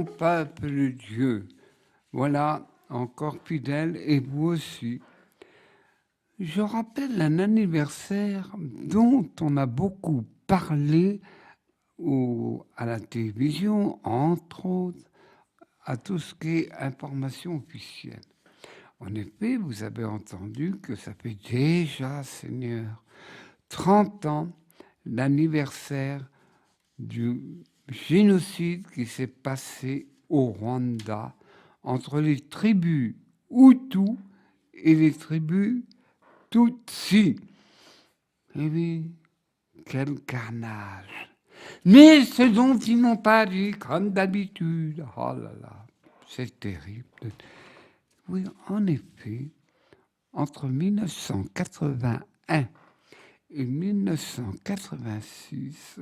mon peuple Dieu. Voilà, encore fidèle, et vous aussi. Je rappelle un anniversaire dont on a beaucoup parlé à la télévision, entre autres, à tout ce qui est information officielle. En effet, vous avez entendu que ça fait déjà, Seigneur, 30 ans l'anniversaire du génocide qui s'est passé au Rwanda entre les tribus Hutus et les tribus Tutsis. Eh oui, quel carnage! Mais ce dont ils n'ont pas dit, comme d'habitude, oh là là, c'est terrible. Oui, en effet, entre 1981 et 1986,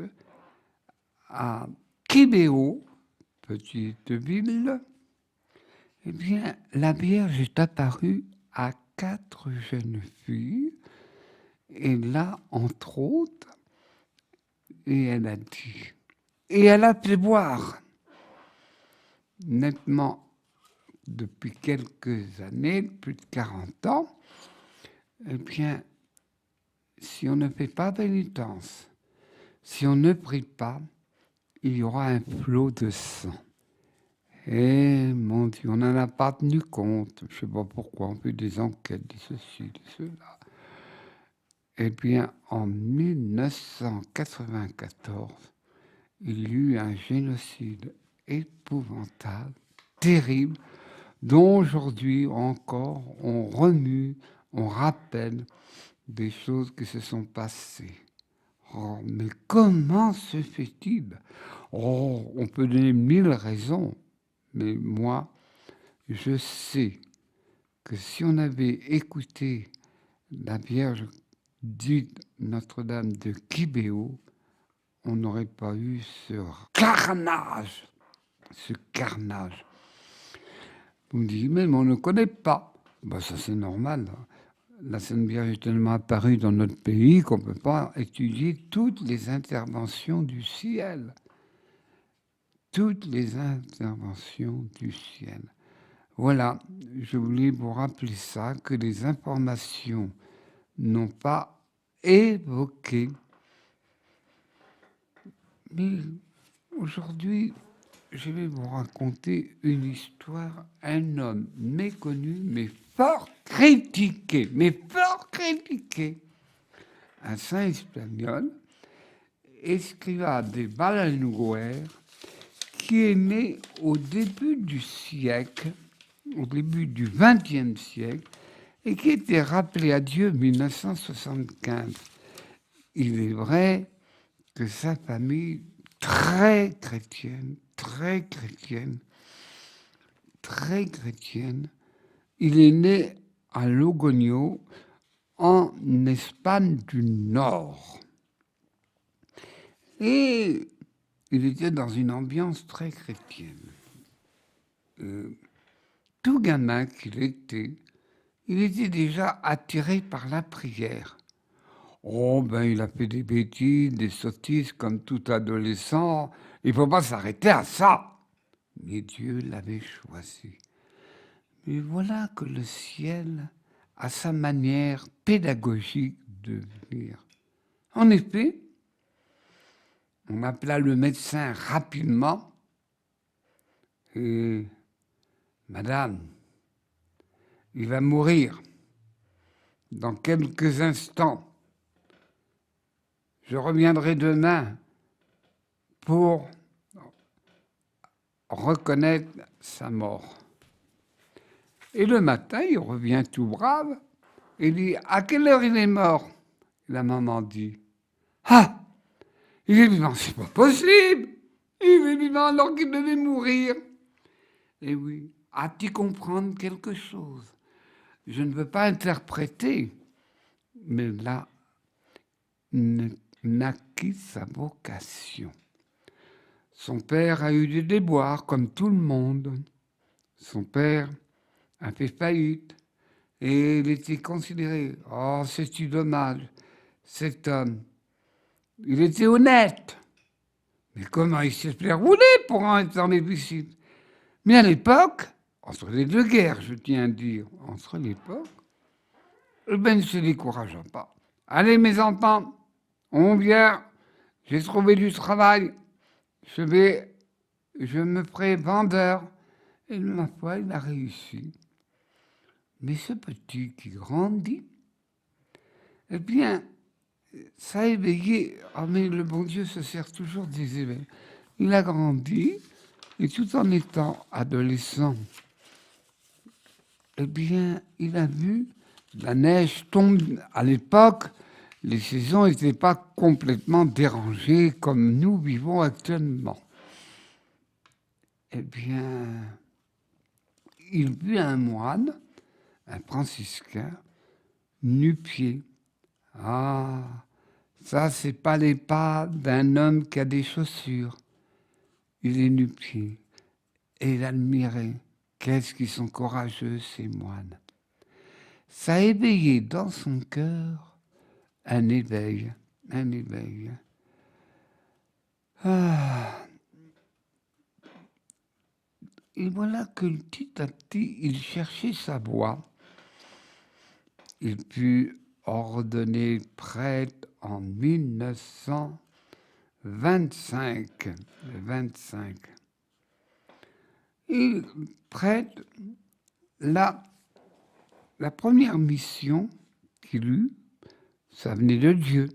à Kibéo, petite ville, eh bien, la Vierge est apparue à 4 jeunes filles, et là, entre autres, et elle a dit, et elle a fait voir, nettement, depuis quelques années, plus de 40 ans, eh bien, si on ne fait pas pénitence, si on ne prie pas, il y aura un flot de sang. Et mon Dieu, on n'en a pas tenu compte. Je ne sais pas pourquoi, on fait des enquêtes, de ceci, de cela. Eh bien, en 1994, il y eut un génocide épouvantable, terrible, dont aujourd'hui encore on remue, on rappelle des choses qui se sont passées. Oh, mais comment se fait-il? Oh, on peut donner 1000 raisons, mais moi, je sais que si on avait écouté la Vierge dite Notre-Dame de Kibéo, on n'aurait pas eu ce carnage, ce carnage. Vous me dites, mais on ne connaît pas. Ben, ça, c'est normal. La Sainte Vierge est tellement apparue dans notre pays qu'on ne peut pas étudier toutes les interventions du ciel. Toutes les interventions du ciel. Voilà, je voulais vous rappeler ça, que les informations n'ont pas évoqué. Mais aujourd'hui, je vais vous raconter une histoire, un homme méconnu, mais fort critiqué, un saint espagnol, Escrivá de Belenguer, qui est né au début du siècle, au début du XXe siècle, et qui était rappelé à Dieu en 1975. Il est vrai que sa famille, très chrétienne, il est né à Logroño, en Espagne du Nord. Et il était dans une ambiance très chrétienne. Tout gamin qu'il était, il était déjà attiré par la prière. Oh, ben, il a fait des bêtises, des sottises comme tout adolescent. Il ne faut pas s'arrêter à ça. Mais Dieu l'avait choisi. Mais voilà que le ciel a sa manière pédagogique de venir. En effet, on appela le médecin rapidement et Madame, il va mourir dans quelques instants. Je reviendrai demain pour reconnaître sa mort. Et le matin, il revient tout brave et dit « À quelle heure il est mort ?» La maman dit « Ah, il est vivant, c'est pas possible. Il est vivant alors qu'il devait mourir. » Et oui, as-tu comprendre quelque chose? Je ne veux pas interpréter, mais là, naquit sa vocation. Son père a eu des déboires, comme tout le monde. Son père a fait faillite et il était considéré, oh, c'est-tu dommage, cet homme. Il était honnête. Mais comment il s'est fait rouler pour en être dans les piscines? Mais à l'époque, entre les deux guerres, je tiens à dire, entre l'époque, eh ben, ne se décourageons pas. Allez, mes enfants, on vient, j'ai trouvé du travail, je me ferai vendeur. Et ma foi, il a réussi. Mais ce petit qui grandit, eh bien, ça a éveillé. Ah, mais le bon Dieu se sert toujours des éveils. Il a grandi, et tout en étant adolescent, eh bien, il a vu la neige tomber. À l'époque, les saisons n'étaient pas complètement dérangées comme nous vivons actuellement. Eh bien, il vit un moine, un franciscain, nu-pied. Ah, ça, c'est pas les pas d'un homme qui a des chaussures. Il est nu-pied. Et il admirait. Qu'est-ce qu'ils sont courageux, ces moines. Ça a éveillé dans son cœur un éveil. Un éveil. Ah. Et voilà que petit à petit, il cherchait sa voie. Il fut ordonné prêtre en 1925. Le 25. Et prêtre, la première mission qu'il eut, ça venait de Dieu.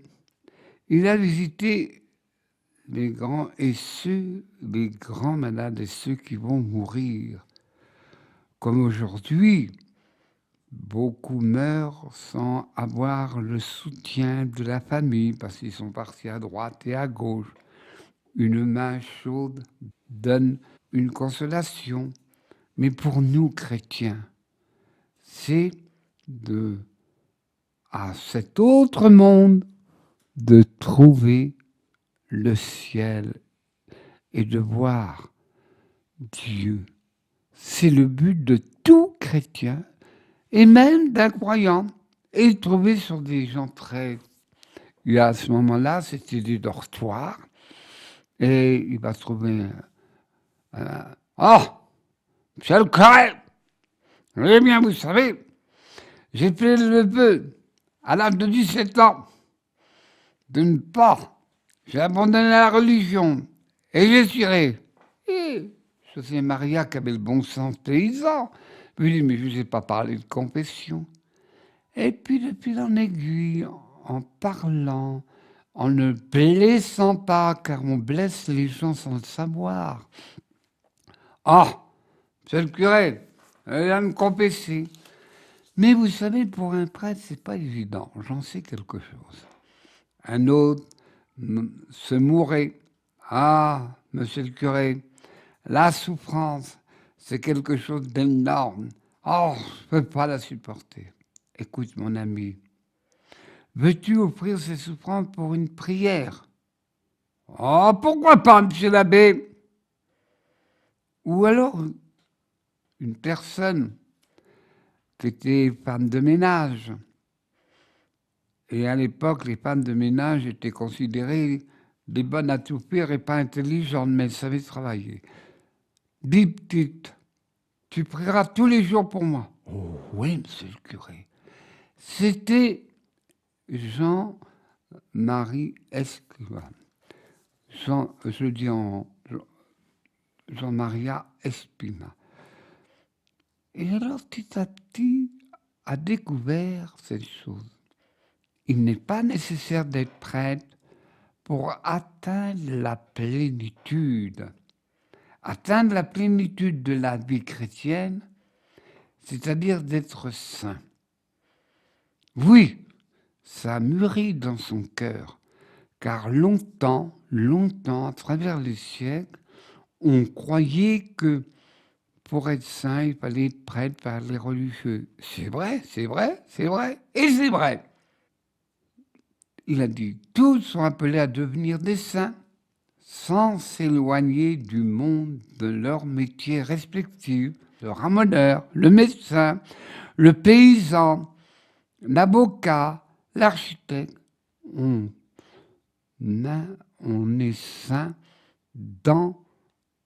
Il a visité les grands et les grands malades et ceux qui vont mourir. Comme aujourd'hui, beaucoup meurent sans avoir le soutien de la famille parce qu'ils sont partis à droite et à gauche. Une main chaude donne une consolation. Mais pour nous, chrétiens, c'est à cet autre monde de trouver le ciel et de voir Dieu. C'est le but de tout chrétien et même d'un croyant. Et il trouvait sur des gens très... Et à ce moment-là, c'était des dortoirs. Et il va trouver... Oh, monsieur le curé, eh bien, vous savez, j'ai fait le vœu à l'âge de 17 ans de ne pas. J'ai abandonné la religion et j'ai tiré. Et José Maria, qui avait le bon sens paysan, lui dit, mais je ne vous ai pas parlé de confession. Et puis, de fil en aiguille, en parlant, en ne blessant pas, car on blesse les gens sans le savoir. Ah, c'est le curé, il va me confesser. Mais vous savez, pour un prêtre, c'est pas évident. J'en sais quelque chose. Un autre se mourait. Ah, monsieur le curé, la souffrance, c'est quelque chose d'énorme. Oh, je ne peux pas la supporter. Écoute, mon ami, veux-tu offrir ces souffrances pour une prière? Oh, pourquoi pas, monsieur l'abbé? Ou alors, une personne qui était femme de ménage. Et à l'époque, les femmes de ménage étaient considérées des bonnes à tout faire et pas intelligentes, mais elles savaient travailler. Dis, petite, tu prieras tous les jours pour moi. Oh oui, monsieur le curé. C'était Jean-Marie Escrivá. Je dis en Jean-Maria Espina. Et alors, petit à petit, a découvert cette chose. Il n'est pas nécessaire d'être prêtre pour atteindre la plénitude. Atteindre la plénitude de la vie chrétienne, c'est-à-dire d'être saint. Oui, ça mûrit dans son cœur, car longtemps, à travers les siècles, on croyait que pour être saint, il fallait être prêtre par les religieux. C'est vrai, c'est vrai, c'est vrai, et c'est vrai. Il a dit, tous sont appelés à devenir des saints, sans s'éloigner du monde de leur métier respectif, le ramoneur, le médecin, le paysan, l'avocat, l'architecte. On est saint dans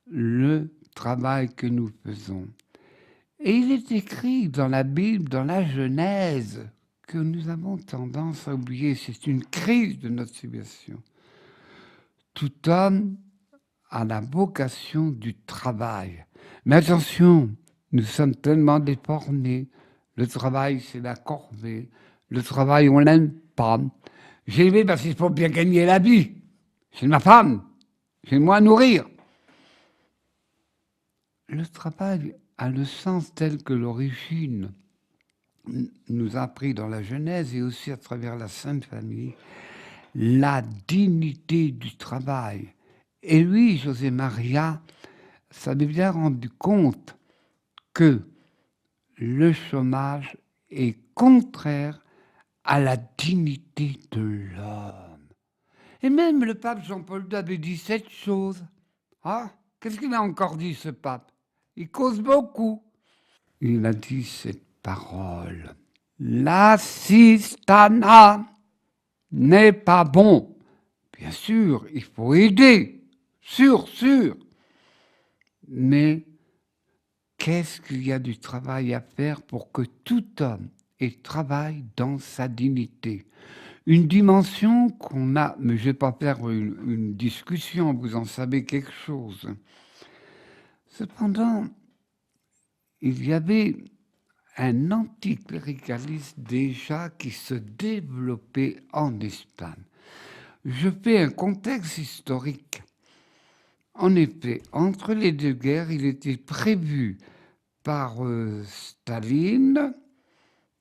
le travail que nous faisons. Et il est écrit dans la Bible, dans la Genèse, que nous avons tendance à oublier. C'est une crise de notre civilisation. Tout homme a la vocation du travail. Mais attention, nous sommes tellement déformés. Le travail, c'est la corvée. Le travail, on l'aime pas. J'ai aimé parce qu'il faut bien gagner la vie. C'est ma femme. C'est moi à nourrir. Le travail a le sens tel que l'origine nous a appris dans la Genèse et aussi à travers la Sainte Famille, la dignité du travail. Et lui, José Maria, s'avait bien rendu compte que le chômage est contraire à la dignité de l'homme. Et même le pape Jean-Paul II avait dit cette chose. Ah, qu'est-ce qu'il a encore dit, ce pape? Il cause beaucoup. Il a dit cette parole. L'assistanat n'est pas bon. Bien sûr, il faut aider. Sûr. Mais qu'est-ce qu'il y a du travail à faire pour que tout homme travaille dans sa dignité? Une dimension qu'on a, mais je ne vais pas faire une discussion, vous en savez quelque chose. Cependant, il y avait un anticléricalisme déjà qui se développait en Espagne. Je fais un contexte historique. En effet, entre les deux guerres, il était prévu par Staline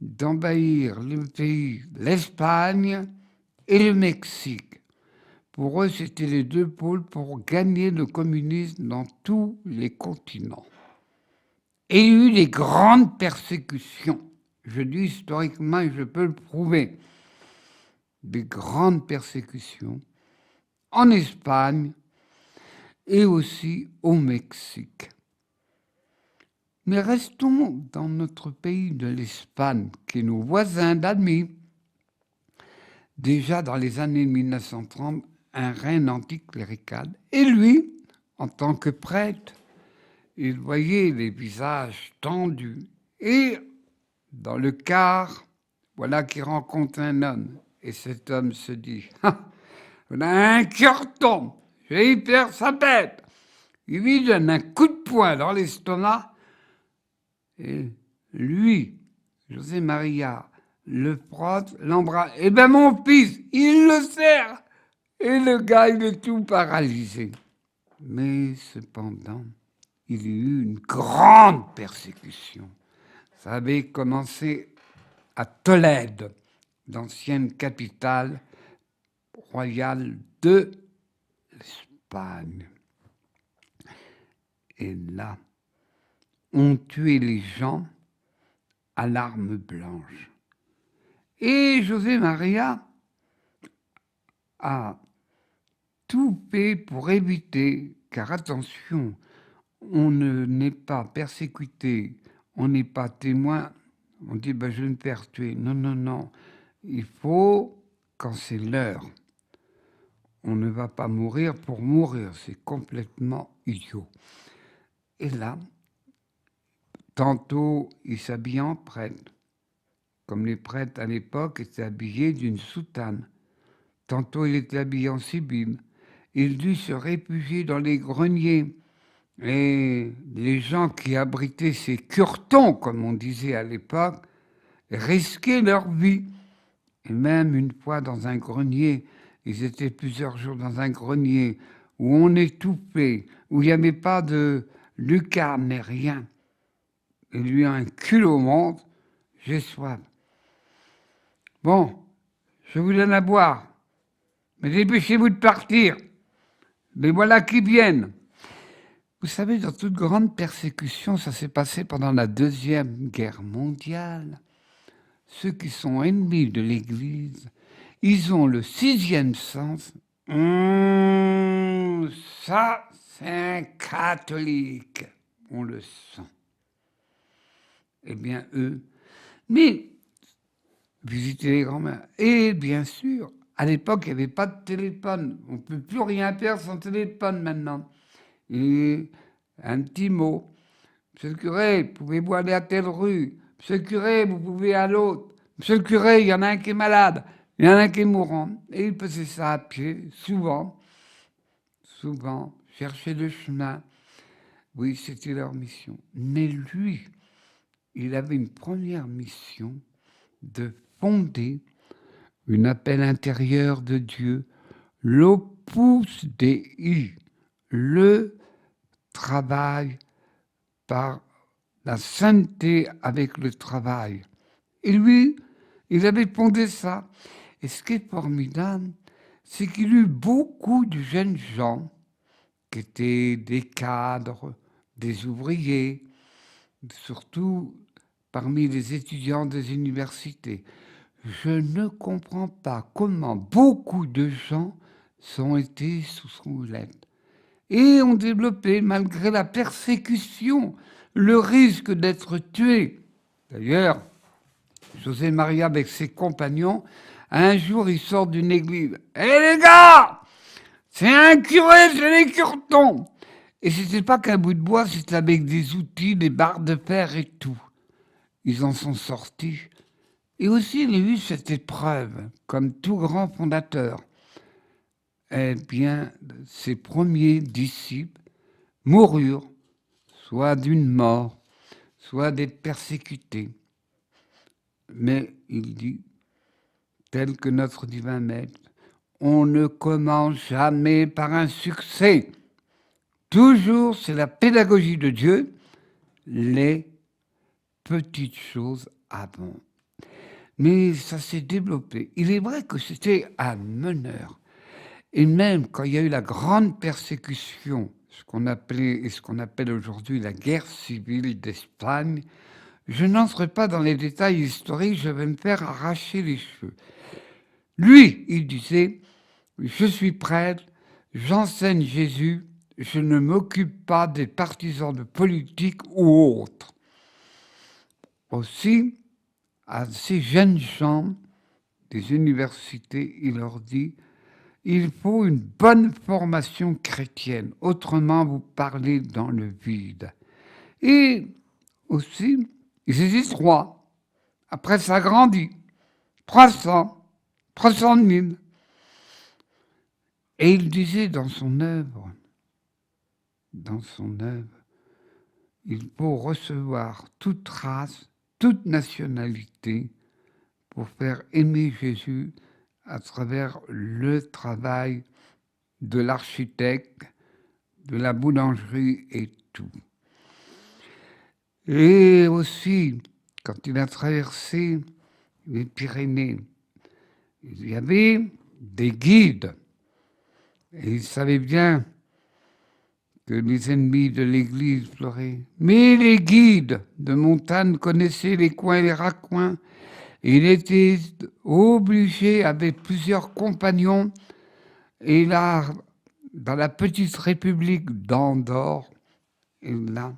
d'envahir le pays, l'Espagne et le Mexique. Pour eux, c'était les deux pôles pour gagner le communisme dans tous les continents. Et il y a eu des grandes persécutions. Je dis historiquement et je peux le prouver. Des grandes persécutions en Espagne et aussi au Mexique. Mais restons dans notre pays de l'Espagne, qui est nos voisins d'amis. Déjà dans les années 1930, un règne anticlérical. Et lui, en tant que prêtre, il voyait les visages tendus. Et dans le car, voilà qu'il rencontre un homme. Et cet homme se dit, on a un curton, je vais y faire sa bête. Il lui donne un coup de poing dans l'estomac. Et lui, José Maria, le prote, l'embrasse. Eh bien, mon fils, il le serre. Et le gars, il est tout paralysé. Mais cependant, il y a eu une grande persécution. Ça avait commencé à Tolède, l'ancienne capitale royale de l'Espagne. Et là, on tuait les gens à l'arme blanche. Et José Maria a tout fait pour éviter, car attention, on n'est pas persécuté, on n'est pas témoin, on dit ben, je vais me faire tuer. Non, il faut, quand c'est l'heure, on ne va pas mourir pour mourir, c'est complètement idiot. Et là, tantôt il s'habille en prêtre, comme les prêtres à l'époque étaient habillés d'une soutane. Tantôt il était habillé en sibylle. Il dut se réfugier dans les greniers. Et les gens qui abritaient ces curtons, comme on disait à l'époque, risquaient leur vie. Et même une fois dans un grenier, ils étaient plusieurs jours dans un grenier où on étouffait, où il n'y avait pas de lucarne, mais rien. Et lui a un cul au ventre, j'ai soif. Bon, je vous donne à boire, mais dépêchez-vous de partir. Mais voilà qui viennent. Vous savez, dans toute grande persécution, ça s'est passé pendant la Deuxième Guerre mondiale. Ceux qui sont ennemis de l'Église, ils ont le sixième sens. Ça, c'est un catholique. On le sent. Eh bien, eux. Mais, visiter les grands-mères. Et bien sûr, à l'époque, il n'y avait pas de téléphone. On ne peut plus rien faire sans téléphone maintenant. Et un petit mot. Monsieur le curé, pouvez-vous aller à telle rue? Monsieur le curé, vous pouvez à l'autre. Monsieur le curé, il y en a un qui est malade, il y en a un qui est mourant. Et il faisait ça à pied, souvent, chercher le chemin. Oui, c'était leur mission. Mais lui, il avait une première mission de fonder une appel intérieur de Dieu, l'opus Dei, le travail par la sainteté avec le travail. Et lui, il avait fondé ça. Et ce qui est formidable, c'est qu'il eut beaucoup de jeunes gens qui étaient des cadres, des ouvriers, surtout parmi les étudiants des universités. Je ne comprends pas comment beaucoup de gens ont été sous son houlette et ont développé, malgré la persécution, le risque d'être tués. D'ailleurs, José Maria, avec ses compagnons, un jour, il sort d'une église. « Hé les gars, c'est un curé, c'est les curtons !» Et c'était pas qu'un bout de bois, c'était avec des outils, des barres de fer et tout. Ils en sont sortis. Et aussi, il a eu cette épreuve, comme tout grand fondateur. Eh bien, ses premiers disciples moururent, soit d'une mort, soit d'être persécutés. Mais il dit, tel que notre divin maître, on ne commence jamais par un succès. Toujours, c'est la pédagogie de Dieu, les petites choses avant. Mais ça s'est développé. Il est vrai que c'était un meneur. Et même quand il y a eu la grande persécution, ce qu'on appelait et ce qu'on appelle aujourd'hui la guerre civile d'Espagne, je n'entrerai pas dans les détails historiques, je vais me faire arracher les cheveux. Lui, il disait, je suis prêtre, j'enseigne Jésus, je ne m'occupe pas des partisans de politique ou autres. Aussi, à ces jeunes gens des universités, il leur dit, il faut une bonne formation chrétienne, autrement vous parlez dans le vide. Et aussi, ils étaient 3. Après, ça grandit. 300 000. Et il disait dans son œuvre, il faut recevoir toute race, toute nationalité pour faire aimer Jésus à travers le travail de l'architecte, de la boulangerie et tout. Et aussi, quand il a traversé les Pyrénées, il y avait des guides. Et il savait bien que les ennemis de l'Église pleuraient. Mais les guides de montagne connaissaient les coins et les raccoins. Il était obligé, avec plusieurs compagnons, et là, dans la petite république d'Andorre, et là.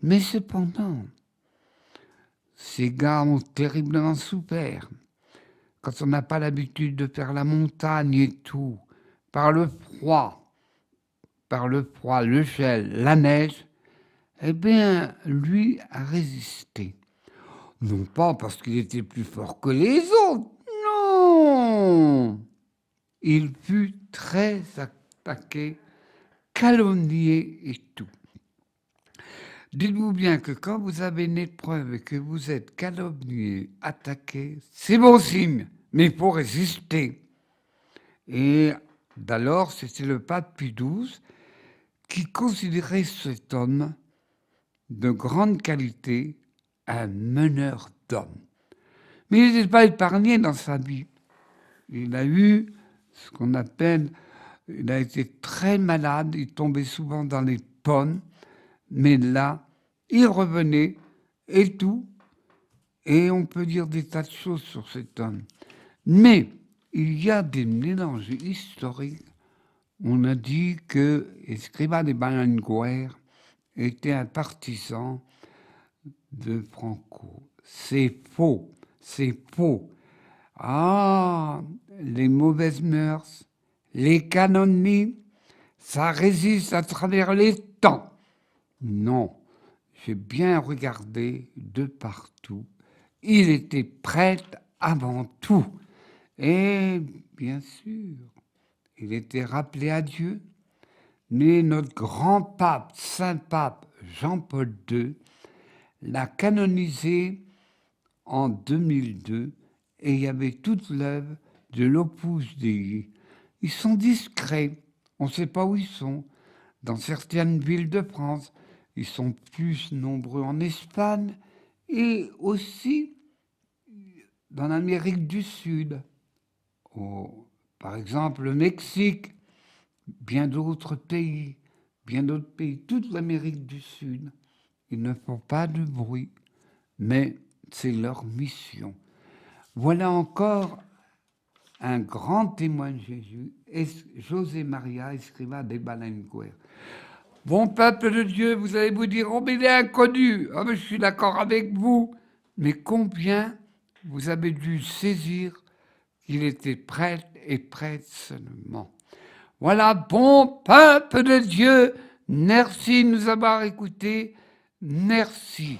Mais cependant, ces gars ont terriblement souffert. Quand on n'a pas l'habitude de faire la montagne et tout, par le froid, le gel, la neige, eh bien, lui a résisté. Non pas parce qu'il était plus fort que les autres, non. Il fut très attaqué, calomnié et tout. Dites-vous bien que quand vous avez une épreuve et que vous êtes calomnié, attaqué, c'est bon signe, mais il faut résister. Et d'alors, c'était le pape Pie XII qui considérait cet homme de grande qualité, un meneur d'hommes. Mais il n'était pas épargné dans sa vie. Il a eu ce qu'on appelle, il a été très malade, il tombait souvent dans les pommes, mais là, il revenait et tout, et on peut dire des tas de choses sur cet homme. Mais il y a des mélanges historiques. On a dit que Escrivá de Belenguer était un partisan de Franco. C'est faux, c'est faux. Ah, les mauvaises mœurs, les canonnies, ça résiste à travers les temps. Non, j'ai bien regardé de partout. Il était prêtre avant tout. Et bien sûr, il était rappelé à Dieu. Mais notre grand pape, Saint-Pape Jean-Paul II, l'a canonisé en 2002 et il y avait toute l'œuvre de l'Opus Dei. Ils sont discrets, on ne sait pas où ils sont. Dans certaines villes de France, ils sont plus nombreux en Espagne et aussi dans l'Amérique du Sud. Par exemple, le Mexique, bien d'autres pays, toute l'Amérique du Sud. Ils ne font pas de bruit, mais c'est leur mission. Voilà encore un grand témoin de Jésus, José Maria Escrivá de Balaguer. Bon peuple de Dieu, vous allez vous dire, oh mais il est inconnu, oh, mais je suis d'accord avec vous, mais combien vous avez dû saisir qu'il était prêtre et prêtre seulement. Voilà, bon peuple de Dieu, merci de nous avoir écoutés, merci.